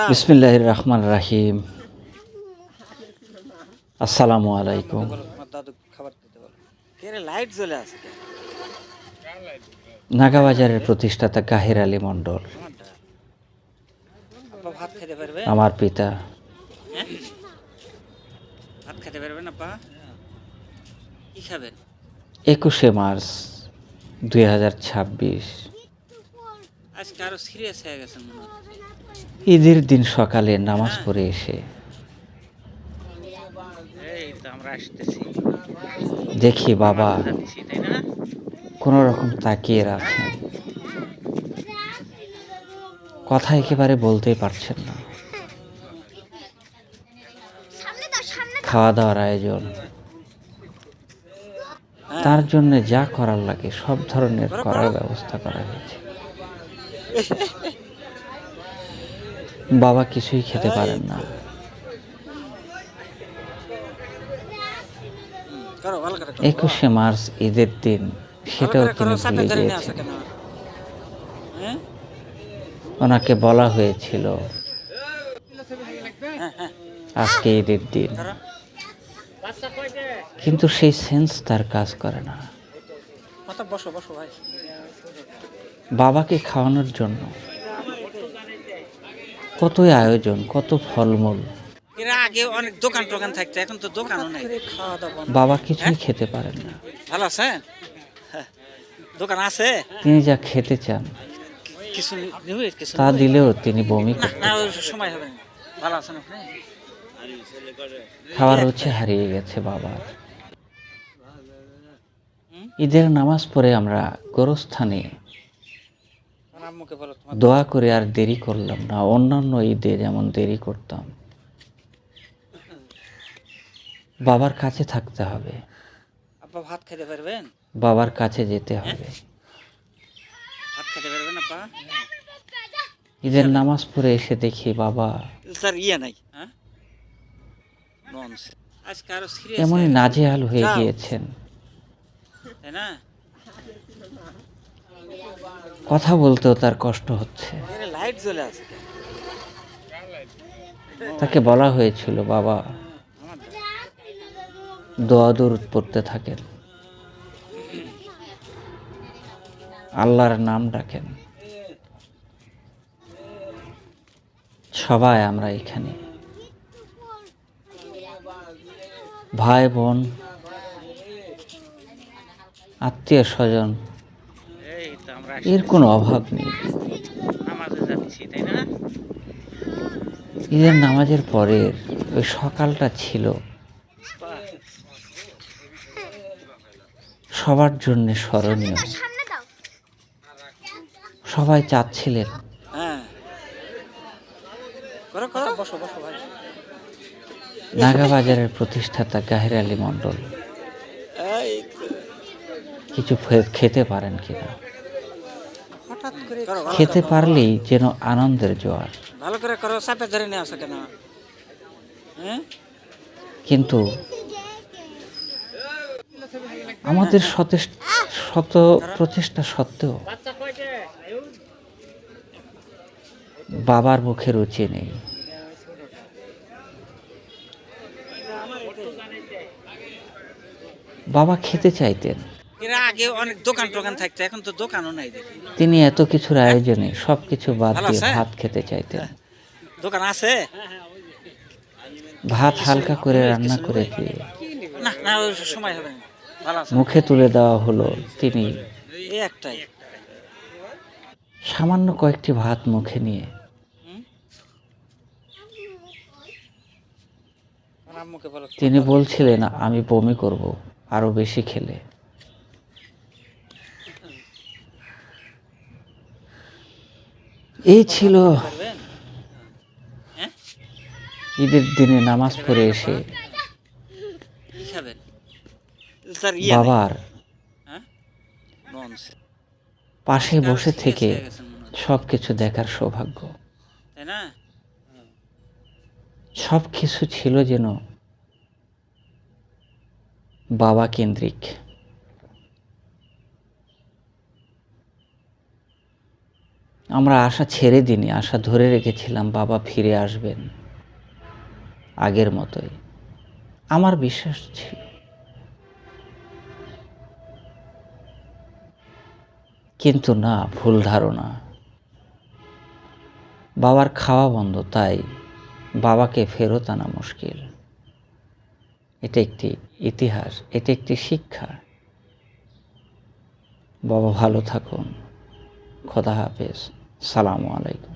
বিসমিল্লাহির রহমানির রহিম। আসসালামু আলাইকুম। নাগাবাজারের প্রতিষ্ঠাতা কাহির আলী মণ্ডল ভাত খেতে পারবেন? আমার পিতা। ভাত খেতে পারবেন আপা? কি খাবেন? 21শে মার্চ 2026 আজকে আরো সিরিয়াস হয়ে গেছেন মনে হচ্ছে। ঈদের দিন সকালে নামাজ হ্যাঁ। পড়ে এসে এই তো আমরা আসতেছি, দেখি বাবা নামাজে যাচ্ছি, তাই না? কোনো রকম তাকিয়ে হ্যাঁ? আছেন, কথা একেবারে বলতেই পারছেন না। খাওয়া দাওয়ার আয়োজন, হ্যাঁ। তার জন্য যা করার লাগে সব ধরনের করো, করার করো। ব্যবস্থা করা হয়েছে। বাবা কিছুই খেতে এই পারেন না। তো। করো, ভালো করে করো। 21শে মার্চ ঈদের দিন, ভালো সেটাও করে করো, তিনি চাপে ভুলে ধরে নিয়ে আসো গিয়েছেন। কেন? হ্যাঁ? ওনাকে বলা হয়েছিল হ্যাঁ, হ্যাঁ। আজকে ঈদের দিন, করো। কিন্তু সেই সেন্স তার কাজ করে না। মাথা বসো, বসো ভাই। বাবাকে খাওয়ানোর জন্য কতই আয়োজন, কত ফলমূল, এর আগে অনেক দোকান টোকান থাকতো, এখন তো দোকানও নাই। খাওয়া দাওয়া বন্ধ। বাবা হ্যাঁ? কিছুই খেতে পারেন না। ভালো আছেন? হ্যাঁ। দোকান আছে? তিনি যা খেতে চান কিছু নিবে? কিছু তা নিবে? দিলেও তিনি বমি না, করতে না, ওই চান। সময় হবে না। ভালো আছেন আপনি? খাওয়ার এই রুচি একটাই। হারিয়ে গেছে বাবার। হুম? ঈদের নামাজ পড়ে আমরা গোরস্থানে আমার আম্মুকে বলো তোমার দোয়া করে আর দেরি করলাম না। অন্যান্য ঈদে যেমন দেরি করতাম, বাবার কাছে থাকতে হবে, আব্বা ভাত খেতে পারবেন? বাবার কাছে যেতে হ্যাঁ? হবে। ভাত খেতে পারবেন আপা? ঈদের নামাজ পড়ে এসে দেখি বাবা স্যার ইয়ে নাই। হ্যাঁ? ননসেন্স। আজকে আরো সিরিয়াস এমনই হয়ে গেছেন মনে নাজেহাল হচ্ছে। হয়ে যাও, গিয়েছেন, তাই না? কথা বলতেও তার কষ্ট হচ্ছে। এর লাইট জ্বলে আছে কেন? তাকে বলা হয়েছিল বাবা আমার দোয়া দরুদ পড়তে থাকেন, আল্লাহর নাম ডাকেন। সবাই আমরা এখানে ভাই বোন, আত্মীয় স্বজন, এই তো আমরা এর আসতেছি, কোনো অভাব নেই। নামাজে যাচ্ছি, তাই না? ঈদের নামাজের পরের ওই সকালটা ছিল বাহ, সবার জন্য স্মরণীয়। সবাই চাচ্ছিলেন হ্যাঁ। করো, করো, বসো, বসো ভাই। নাগাবাজারের প্রতিষ্ঠাতা কাহির আলী মণ্ডল এই তো। কিছু খেতে পারেন কিনা। হঠাৎ করে করো, ভালো খেতে করে করো। পারলেই যেন আনন্দের জোয়ার। ভালো করে করো, চাপে ধরে নিয়ে আসো কেন? হ্যাঁ? কিন্তু আমাদের শত প্রচেষ্টা সত্ত্বেও বাবার মুখে রুচি নেই। বাবা খেতে চাইতেন, এর আগে অনেক দোকান টোকান থাকতো, এখন তো দোকানও নাই দেখি। তিনি এত কিছুর হ্যাঁ? আয়োজনে সবকিছু বাদ ভালো দিয়ে আছে? ভাত খেতে চাইতেন। দোকান আছে? ভাত কিছু হালকা করে নিবে? রান্না কিছু করে নিবে? দিয়ে না, না, ওই সময় হবে না। ভালো আছেন মুখে আপনি? তুলে দেওয়া হলো। তিনি এই একটাই। সামান্য কয়েকটি ভাত মুখে নিয়ে হুম? আমার আম্মুকে বলো তোমার তিনি দাদু বলছিলেন আমি বমি করব আরো বেশি খেলে। এই আপা ছিল ভাত খেতে পারবেন? হ্যাঁ? ঈদের দিনে ভাত নামাজ খেতে পড়ে পারবেন আপা? এসে কি খাবেন? স্যার ইয়ে নাই। বাবার হ্যাঁ? ননসেন্স। পাশে আজকে আরো বসে সিরিয়াস থেকে হয়ে গেছেন মনে হচ্ছে। সবকিছু দেখার সৌভাগ্য। তাই না? সবকিছু ছিল যেন বাবা কেন্দ্রিক। আমরা আশা ছেড়ে দিইনি, আশা ধরে রেখেছিলাম বাবা ফিরে আসবেন আগের মতোই। আমার বিশ্বাস ছিল। কিন্তু না, ভুল ধারণা। বাবার খাওয়া বন্ধ, তাই বাবাকে ফেরত আনা মুশকিল। এটা একটি ইতিহাস, এটা একটি শিক্ষা। বাবা ভালো থাকুন। খোদা হাফেজ। সালামু আলাইকুম।